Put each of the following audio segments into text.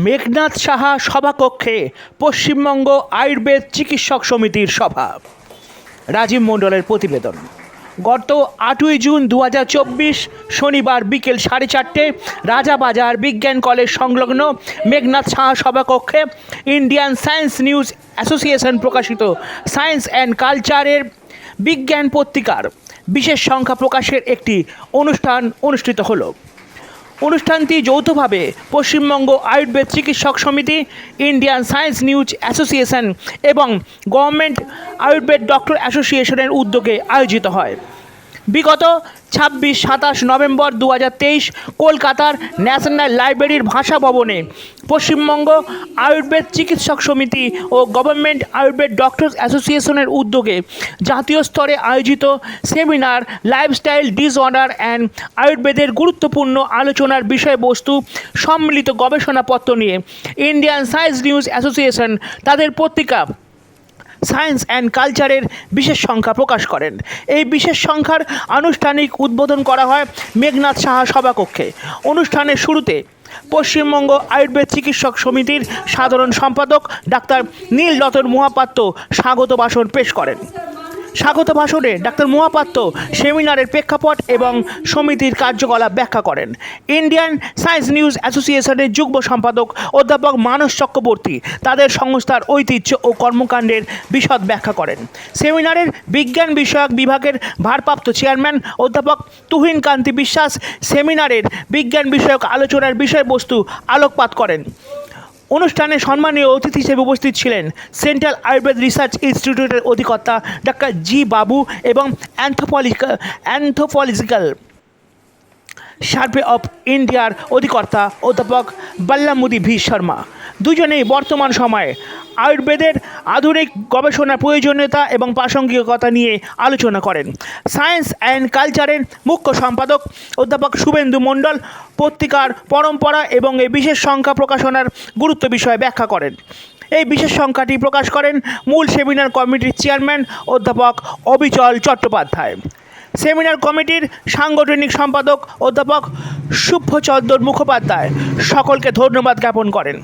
মেঘনাদ সাহা সভাকক্ষে পশ্চিমবঙ্গ আয়ুর্বেদ চিকিৎসক সমিতির সভা। রাজীব মণ্ডলের প্রতিবেদন। গত 8ই জুন 2024 শনিবার বিকেল 4:30 রাজাবাজার বিজ্ঞান কলেজ সংলগ্ন মেঘনাদ সাহা সভাকক্ষে ইন্ডিয়ান সায়েন্স নিউজ অ্যাসোসিয়েশন প্রকাশিত সায়েন্স অ্যান্ড কালচারের বিজ্ঞান পত্রিকার বিশেষ সংখ্যা প্রকাশের একটি অনুষ্ঠান অনুষ্ঠিত হলো। অনুষ্ঠানটি যৌথভাবে পশ্চিমবঙ্গ আয়ুর্বেদ চিকিৎসক সমিতি, ইন্ডিয়ান সায়েন্স নিউজ অ্যাসোসিয়েশন এবং গভর্নমেন্ট আয়ুর্বেদ ডক্টর অ্যাসোসিয়েশনের উদ্যোগে আয়োজিত হয়। বিগত 26-27 নভেম্বর 2023 কলকাতার ন্যাশনাল লাইব্রেরির ভাষা ভবনে পশ্চিমবঙ্গ আয়ুর্বেদ চিকিৎসক সমিতি ও গভর্নমেন্ট আয়ুর্বেদ ডক্টরস অ্যাসোসিয়েশনের উদ্যোগে জাতীয় স্তরে আয়োজিত সেমিনার লাইফস্টাইল ডিসঅর্ডার অ্যান্ড আয়ুর্বেদের গুরুত্বপূর্ণ আলোচনার বিষয়বস্তু সম্মিলিত গবেষণাপত্র নিয়ে ইন্ডিয়ান সায়েন্স নিউজ অ্যাসোসিয়েশন তাদের পত্রিকা সায়েন্স অ্যান্ড কালচারের বিশেষ সংখ্যা প্রকাশ করেন। এই বিশেষ সংখ্যার আনুষ্ঠানিক উদ্বোধন করা হয় মেঘনাদ সাহা সভাকক্ষে। অনুষ্ঠানের শুরুতে পশ্চিমবঙ্গ আয়ুর্বেদ চিকিৎসক সমিতির সাধারণ সম্পাদক ডাক্তার নীলরতন মহাপাত্র স্বাগত ভাষণ পেশ করেন। স্বাগত ভাষণে ডাক্তার মহাপাত্র সেমিনারের প্রেক্ষাপট এবং সমিতির কার্যকলাপ ব্যাখ্যা করেন। ইন্ডিয়ান সায়েন্স নিউজ অ্যাসোসিয়েশনের যুগ্ম সম্পাদক অধ্যাপক মানস চক্রবর্তী তাদের সংস্থার ঐতিহ্য ও কর্মকাণ্ডের বিশদ ব্যাখ্যা করেন। সেমিনারের বিজ্ঞান বিষয়ক বিভাগের ভারপ্রাপ্ত চেয়ারম্যান অধ্যাপক তুহিন কান্তি বিশ্বাস সেমিনারের বিজ্ঞান বিষয়ক আলোচনার বিষয়বস্তু আলোকপাত করেন। অনুষ্ঠানে সম্মানীয় অতিথি হিসেবে উপস্থিত ছিলেন সেন্ট্রাল আয়ুর্বেদ রিসার্চ ইনস্টিটিউটের অধিকর্তা ডাক্তার জি বাবু এবং অ্যান্থোপোলজিক্যাল সার্ভে অফ ইন্ডিয়ার অধিকর্তা অধ্যাপক বাল্লামুদি ভি শর্মা। দুজনেই বর্তমান সময়ে আয়ুর্বেদের আধুনিক গবেষণার প্রয়োজনীয়তা এবং প্রাসঙ্গিকতা নিয়ে আলোচনা করেন। সায়েন্স অ্যান্ড কালচারের মুখ্য সম্পাদক অধ্যাপক শুভেন্দু মণ্ডল পত্রিকার পরম্পরা এবং এই বিশেষ সংখ্যা প্রকাশনার গুরুত্ব বিষয়ে ব্যাখ্যা করেন। এই বিশেষ সংখ্যাটি প্রকাশ করেন মূল সেমিনার কমিটির চেয়ারম্যান অধ্যাপক অবিচল চট্টোপাধ্যায়। সেমিনার কমিটির সাংগঠনিক সম্পাদক অধ্যাপক শুভচন্দ্র মুখোপাধ্যায় সকলকে ধন্যবাদ জ্ঞাপন করেন।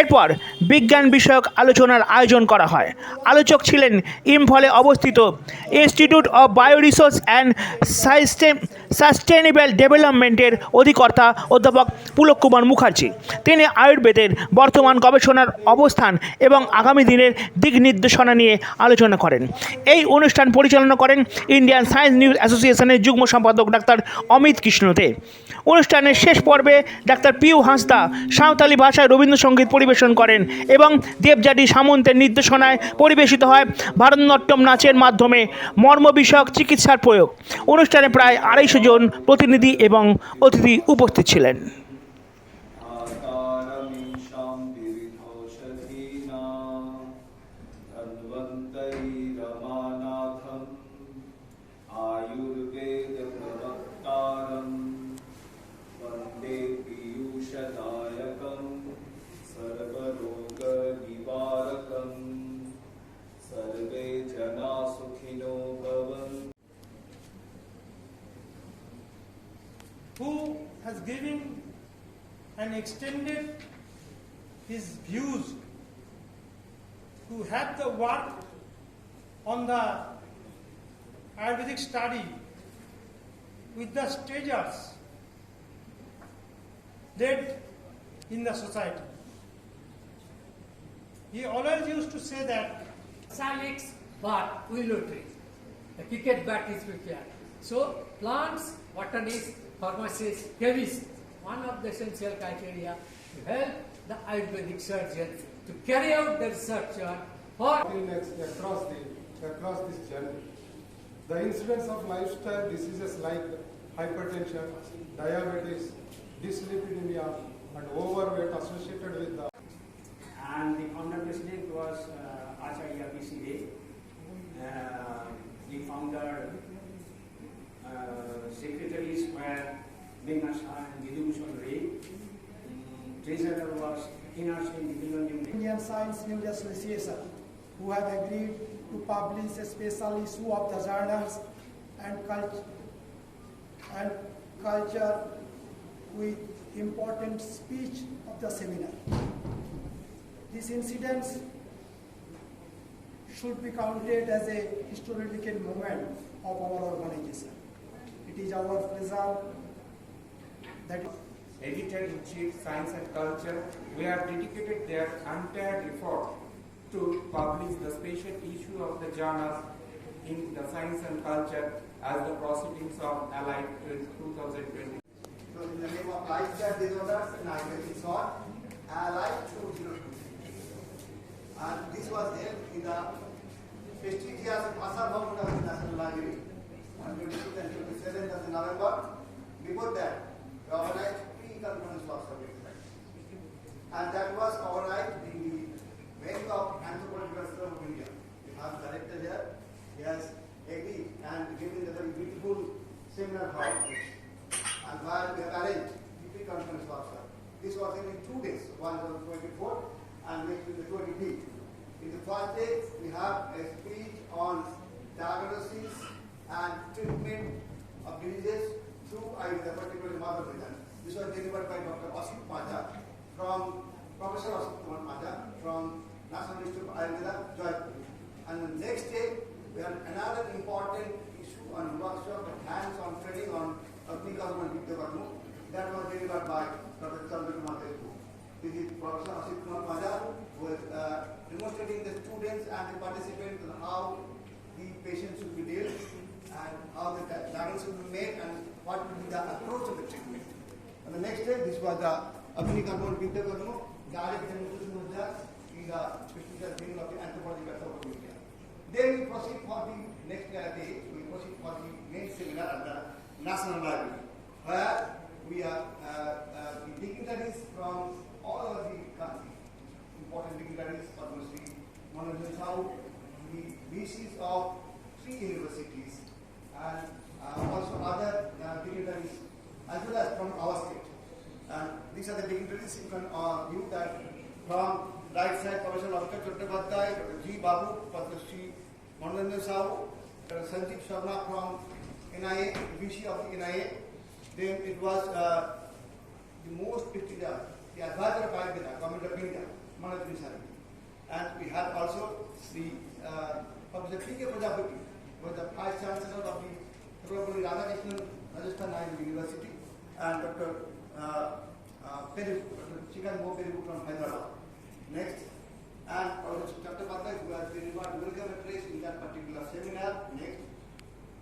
এরপর বিজ্ঞান বিষয়ক আলোচনার আয়োজন করা হয়। আলোচক ছিলেন ইম্ফলে অবস্থিত institute of bio resource and sustainable ডেভেলপমেন্টের অধিকর্তা অধ্যাপক পুলক কুমার মুখার্জি। তিনি আয়ুর্বেদের বর্তমান গবেষণার অবস্থান এবং আগামী দিনের দিক নির্দেশনা নিয়ে আলোচনা করেন। এই অনুষ্ঠান পরিচালনা করেন ইন্ডিয়ান সায়েন্স নিউজ অ্যাসোসিয়েশনের যুগ্ম সম্পাদক ডাক্তার অমিত কৃষ্ণ দে। অনুষ্ঠানের শেষ পর্বে ডাক্তার পিউ হাঁসদা সাঁওতালি ভাষায় রবীন্দ্রসঙ্গীত পরিবেশন করেন এবং দেবজাটি সামন্তের নির্দেশনায় পরিবেশিত হয় ভারতনাট্যম নাচের মাধ্যমে মর্ম বিষয়ক চিকিৎসার প্রয়োগ। অনুষ্ঠানে প্রায় 250 জন প্রতিনিধি এবং অতিথি উপস্থিত ছিলেন। Who has given and extended his views, who had the work on the Ayurvedic study with the stagers led in the society. He always used to say that Salix but willow tree. The cricket bat is prepared. So plants, botany is pharmacist, chemist, one of the essential criteria to help the Ayurvedic surgeons to carry out the research for across this journey. The incidence of lifestyle diseases like hypertension, diabetes, dyslipidemia, and overweight associated with the and the founder president was Acharya B.C. Ray. The founder secretaries were Meghnath Saha and Vidubhushan Ray. Treasurer was Kinar Singh Divilonjam. Indian Science News Association, who have agreed to publish a special issue of the journals and culture with important speech of the seminar. These incidents should be counted as a historical moment of our organization. It is our pleasure that Editor-in-Chief, Science and Culture, we have dedicated their entire effort to publish the special issue of the journal in the Science and Culture as the proceedings of Allied 2020. So in the name of lifestyle disorders, and I make it short, Allied 2020. And this was held in the prestigious Bhasa Bhavan of the National Library on 26th and 27th of November. Before that, we organized pre-conference workshop. And that was organized in the venue of Anthropological Club of India. We have director here. He has agreed and given a very beautiful seminar hall. And while we have arranged the pre-conference workshop. This was in 2 days. One was on 24th and next is the 25th. In the first day, we have a speech on diagnosis and treatment of diseases through Ayurveda, particularly mother medicine. This was delivered by Dr. Asit Paja from Professor Asit Kumar Paja from National Institute of Ayurveda, Jaipur. And the next day, we had another important issue on workshop of hands-on training on Agnikarma and Vidyakarma. That was delivered by Dr. Chandra Telugu. This is Professor Asit Kumar Paja, who is demonstrating the students and the participants on how the patient should be dealt and how the diagnosis should be made and what will be the approach of the treatment. And the next day, this was the Agnikarma and Vidyakarma, direct demonstration of the specific meaning of the anthropological Club of India. Then we proceed for the next day, we proceed for the main seminar at the National Library, where we are the dignitaries from all over the country, important dignitaries, Padma Shri, Manojan Sahu, the VCs of 3 universities, and also other dignitaries, as well as from our state. And these are the dignitaries. You can view that from right side, Professor Dr. Chattopadhyay, Dr. G. Babu, Padma Shri, Manojan Sahu, Dr. Sanjeev Sharma from NIA, VC of the NIA. Then it was the most prestigious, the advisor of Ayurveda, Government of India, Manojan Sahu. And we had also the Professor P.K. Prajapati, who was the Vice Chancellor of the Sarvapalli Radhakrishnan Rajasthan University, and Dr. Dr. Chikan Mo Peribu from Hyderabad. Next, and Professor Chattopadhyay, who has delivered welcome address in that particular seminar. Next,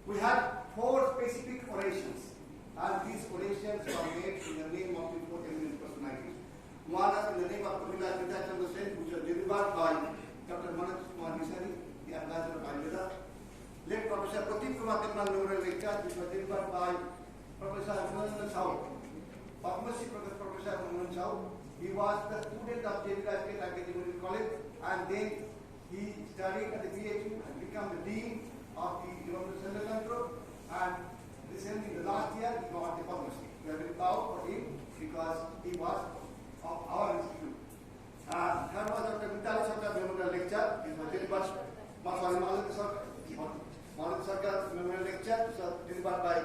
we had 4 specific orations, and these orations were made in the name of the 4 eminent personalities. One is in the name of Pramila Vidya Sen, which was delivered by Dr. Manoj Kumar Nisari, the advisor of Ayurveda. Late Professor Pradeep Kumar Tekmal Memorial Lecture, which was delivered by Professor Manojan Sahu, Padma Shri Professor Manojan Sahu. He was the student of J.B. Academic College, and then he studied at the PhD and became the dean of the University of Central. And recently, the last year, he got the Padma Shri. We are very proud for him because he was of our institute. Third was Dr. Mitali Sarkar Memorial Lecture. This was delivered by Malad Sarkar Memorial Lecture. This was delivered by